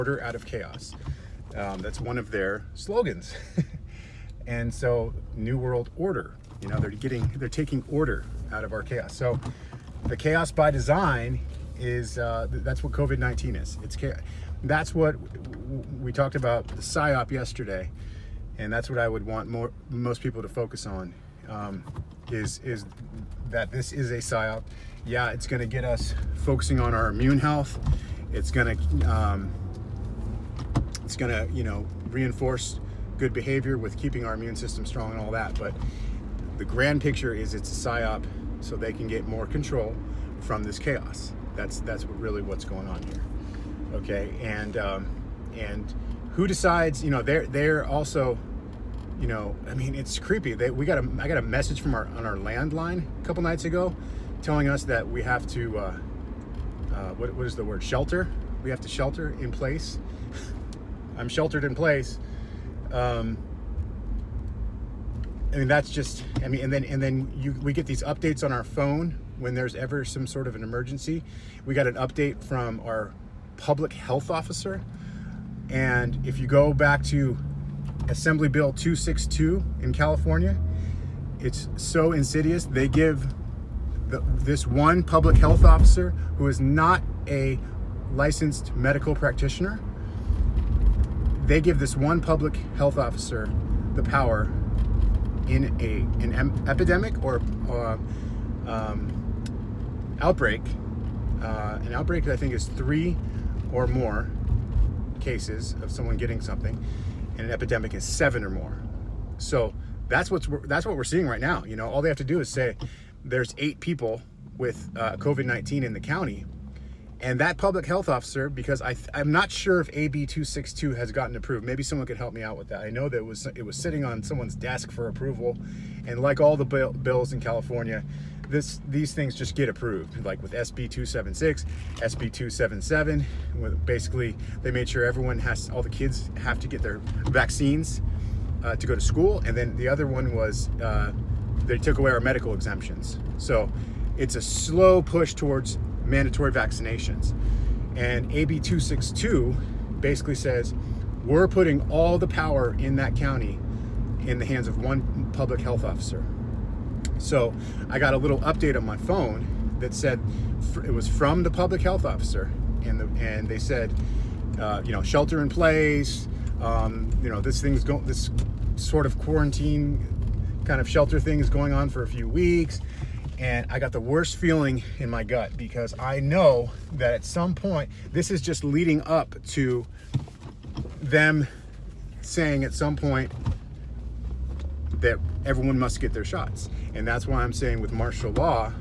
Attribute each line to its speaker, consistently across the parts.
Speaker 1: order out of chaos. That's one of their slogans. And so New World Order, they're taking order out of our chaos. So the chaos by design is, that's what COVID-19 is. It's chaos. That's what we talked about, the PSYOP yesterday. And that's what I would want most people to focus on, is that this is a PSYOP. Yeah, it's going to get us focusing on our immune health. It's going to reinforce good behavior with keeping our immune system strong and all that. But the grand picture is it's a PSYOP so they can get more control from this chaos. That's what's going on here. Okay, and who decides? They're also, it's creepy. I got a message from on our landline a couple nights ago, telling us that we have to what is the word? Shelter. We have to shelter in place. I'm sheltered in place. That's just. And then we get these updates on our phone when there's ever some sort of an emergency. We got an update from our public health officer, and if you go back to Assembly Bill 262 in California, it's so insidious. They give this one public health officer who is not a licensed medical practitioner, they give this one public health officer the power in an epidemic or outbreak. An outbreak, I think, is 3 or more cases of someone getting something, and an epidemic is 7 or more. So that's what we're seeing right now. All they have to do is say there's 8 people with COVID-19 in the county, and that public health officer, because I'm not sure if AB 262 has gotten approved. Maybe someone could help me out with that. I know that it was sitting on someone's desk for approval, and like all the bills in California, these things just get approved, like with SB 276, SB 277. Basically, they made sure all the kids have to get their vaccines to go to school, and then the other one was they took away our medical exemptions. So it's a slow push towards mandatory vaccinations. And AB 262 basically says we're putting all the power in that county in the hands of one public health officer. So I got a little update on my phone that said it was from the public health officer, and they said, shelter in place. This sort of quarantine kind of shelter thing is going on for a few weeks, and I got the worst feeling in my gut because I know that at some point this is just leading up to them saying at some point that everyone must get their shots. And that's why I'm saying with martial law,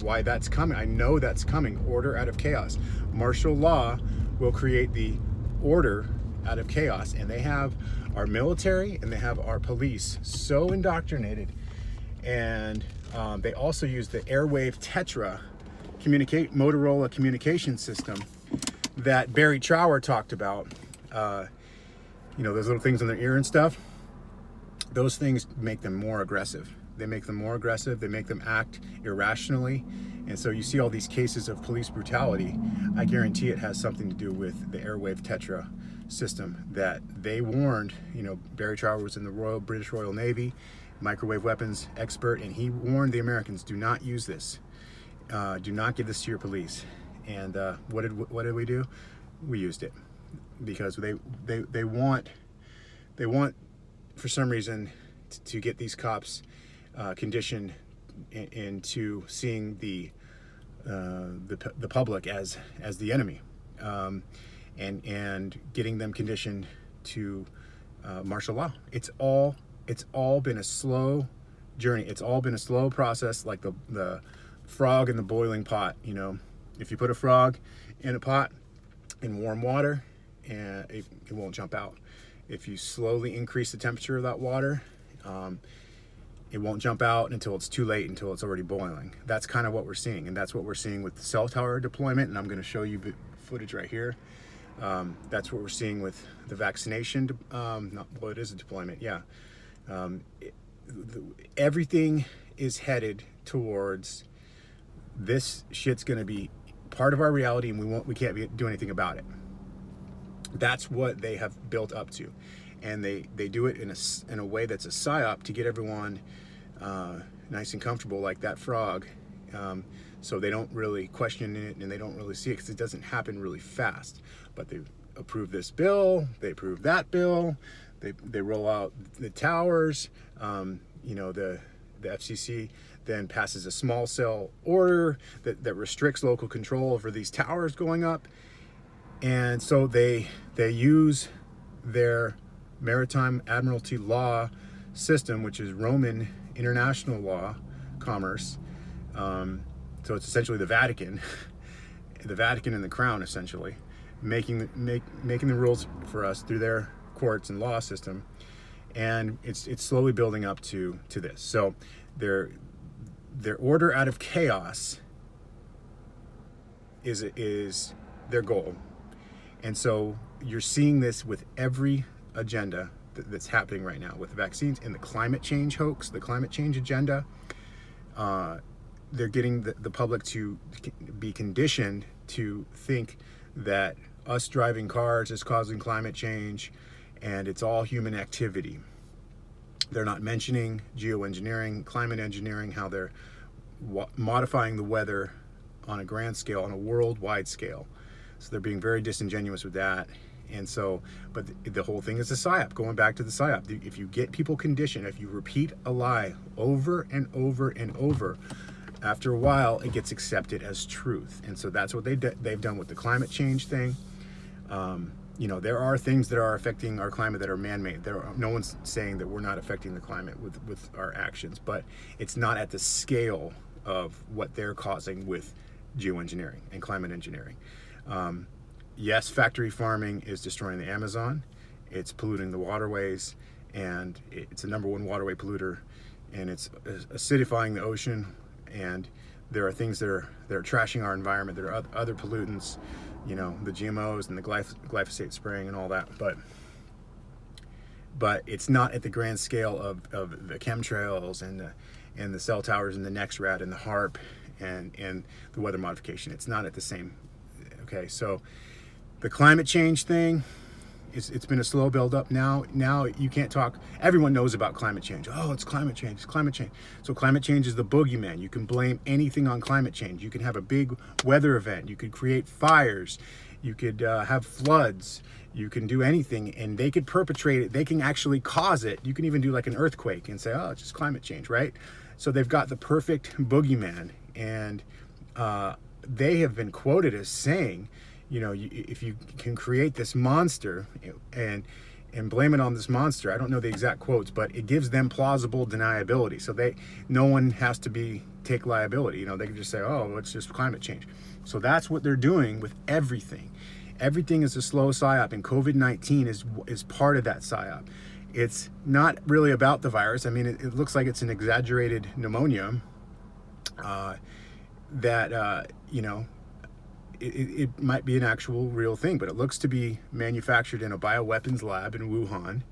Speaker 1: why that's coming. I know that's coming. Order out of chaos. Martial law will create the order out of chaos. And they have our military and they have our police so indoctrinated. And they also use the airwave Tetra Motorola communication system that Barry Chao talked about. Those little things in their ear and stuff. Those things make them more aggressive. They make them more aggressive. They make them act irrationally. And so you see all these cases of police brutality. I guarantee it has something to do with the airwave Tetra system that they warned. Barry Chao was in the British Royal Navy, microwave weapons expert, and he warned the Americans, do not use this. Do not give this to your police. And what did we do? We used it because they want for some reason to get these cops conditioned into seeing the public as the enemy, and getting them conditioned to martial law. It's all been a slow journey. It's all been a slow process, like the frog in the boiling pot. If you put a frog in a pot in warm water, and it won't jump out. If you slowly increase the temperature of that water, it won't jump out until it's too late, until it's already boiling. That's kind of what we're seeing, and that's what we're seeing with the cell tower deployment, and I'm going to show you footage right here. That's what we're seeing with the vaccination. It is a deployment, yeah. Everything is headed towards this shit's going to be part of our reality, and we can't do anything about it. That's what they have built up to, and they do it in a way that's a psyop to get everyone nice and comfortable, like that frog. So they don't really question it, and they don't really see it because it doesn't happen really fast. But they approve this bill, they approve that bill, they roll out the towers. The FCC then passes a small cell order that restricts local control over these towers going up. And so they use their maritime admiralty law system, which is Roman international law, commerce. So it's essentially the Vatican, the Vatican and the Crown, essentially, making the rules for us through their courts and law system. And it's slowly building up to this. So their order out of chaos is their goal. And so you're seeing this with every agenda that's happening right now with vaccines and the climate change hoax, the climate change agenda. They're getting the public to be conditioned to think that us driving cars is causing climate change and it's all human activity. They're not mentioning geoengineering, climate engineering, how they're modifying the weather on a grand scale, on a worldwide scale. So they're being very disingenuous with that. And so, but the whole thing is a psyop, going back to the psyop. If you get people conditioned, if you repeat a lie over and over and over, after a while, it gets accepted as truth. And so that's what they've done with the climate change thing. There are things that are affecting our climate that are man-made. No one's saying that we're not affecting the climate with our actions, but it's not at the scale of what they're causing with geoengineering and climate engineering. Yes, factory farming is destroying the Amazon. It's polluting the waterways, and it's the number one waterway polluter, and it's acidifying the ocean. And there are things that are trashing our environment. There are other pollutants, the GMOs and the glyphosate spraying and all that. But it's not at the grand scale of the chemtrails and the cell towers and the NextRad and the HARP and the weather modification. It's not at the same. Okay, so the climate change thing, it's been a slow build up. Now you can't talk. Everyone knows about climate change. Oh, it's climate change. It's climate change. So climate change is the boogeyman. You can blame anything on climate change. You can have a big weather event. You could create fires. You could have floods. You can do anything, and they could perpetrate it. They can actually cause it. You can even do like an earthquake and say, oh, it's just climate change, right? So they've got the perfect boogeyman, and they have been quoted as saying, if you can create this monster and blame it on this monster, I don't know the exact quotes, but it gives them plausible deniability. So no one has to take liability. They can just say, oh, it's just climate change. So that's what they're doing with everything. Everything is a slow psyop, and COVID-19 is part of that psyop. It's not really about the virus. I mean, it looks like it's an exaggerated pneumonia it might be an actual real thing, but it looks to be manufactured in a bioweapons lab in Wuhan,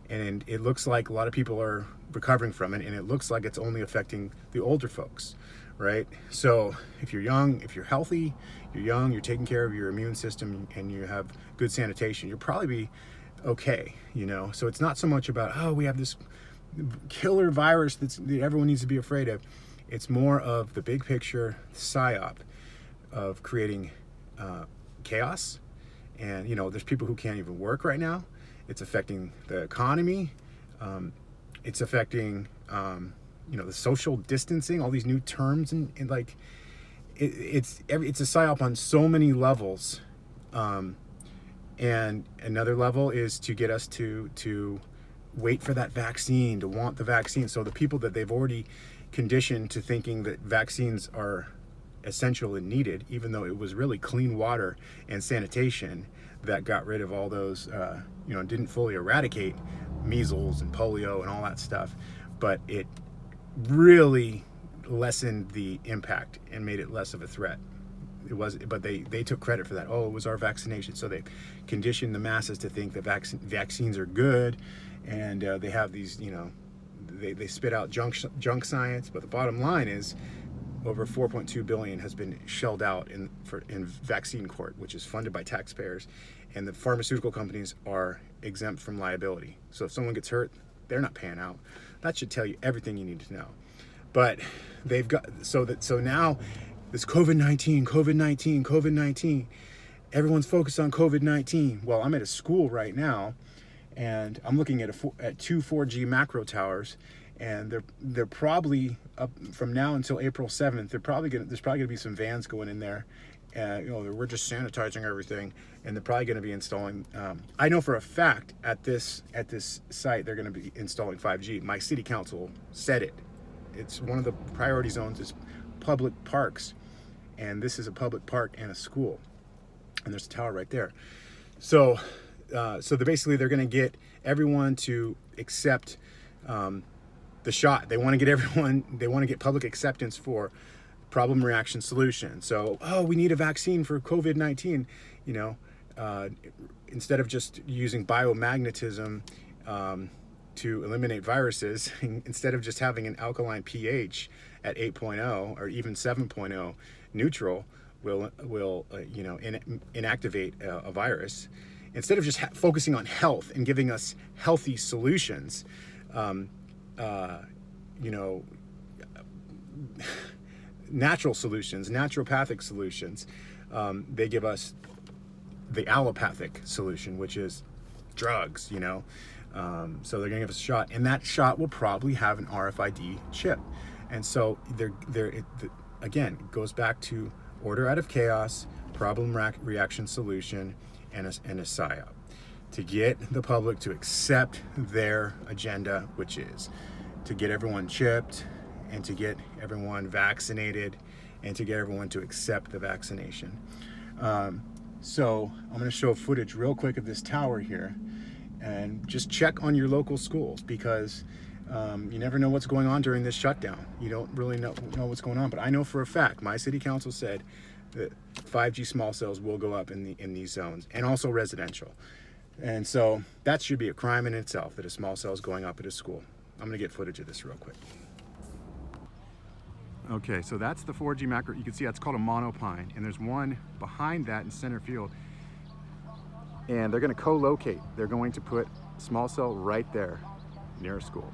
Speaker 1: and it looks like a lot of people are recovering from it, and it looks like it's only affecting the older folks, right? So if you're young, if you're healthy, you're young, you're taking care of your immune system, and you have good sanitation, you'll probably be okay, So it's not so much about, oh, we have this killer virus that everyone needs to be afraid of. It's more of the big picture psyop of creating chaos. And there's people who can't even work right now. It's affecting the economy. It's affecting the social distancing, all these new terms, and like it's a psyop on so many levels. And another level is to get us to wait for that vaccine, to want the vaccine. So the people that they've already conditioned to thinking that vaccines are essential and needed, even though it was really clean water and sanitation that got rid of all those, didn't fully eradicate measles and polio and all that stuff, but it really lessened the impact and made it less of a threat. But they took credit for that. Oh, it was our vaccination. So they conditioned the masses to think that vaccines are good, and they have these, they spit out junk science. But the bottom line is, over 4.2 billion has been shelled out in vaccine court, which is funded by taxpayers, and the pharmaceutical companies are exempt from liability. So if someone gets hurt, they're not paying out. That should tell you everything you need to know. But they've got, so now this COVID-19, everyone's focused on COVID-19. Well, I'm at a school right now, and I'm looking at two 4G macro towers, and they're probably up from now until April 7th. There's probably gonna be some vans going in there. We're just sanitizing everything, and they're probably going to be installing. I know for a fact at this site they're going to be installing 5G. My city council said it. It's one of the priority zones is public parks, and this is a public park and a school, and there's a tower right there. So they're going to get everyone to accept the shot. They want to get public acceptance for problem reaction solution. So, we need a vaccine for COVID-19, instead of just using biomagnetism to eliminate viruses, instead of just having an alkaline pH at 8.0 or even 7.0 neutral will inactivate a virus. Instead of just focusing on health and giving us healthy solutions, natural solutions, naturopathic solutions, they give us the allopathic solution, which is drugs, so they're gonna give us a shot, and that shot will probably have an RFID chip. And so again, it goes back to order out of chaos, problem reaction solution, and a PSYOP to get the public to accept their agenda, which is to get everyone chipped, and to get everyone vaccinated, and to get everyone to accept the vaccination. So I'm going to show footage real quick of this tower here, and just check on your local schools, because you never know what's going on during this shutdown. You don't really know what's going on, but I know for a fact my city council said that 5G small cells will go up in these zones, and also residential. And so that should be a crime in itself, that a small cell is going up at a school. I'm going to get footage of this real quick. Okay, so that's the 4G macro. You can see that's called a monopine, and there's one behind that in center field. And they're going to co-locate. They're going to put small cell right there near a school.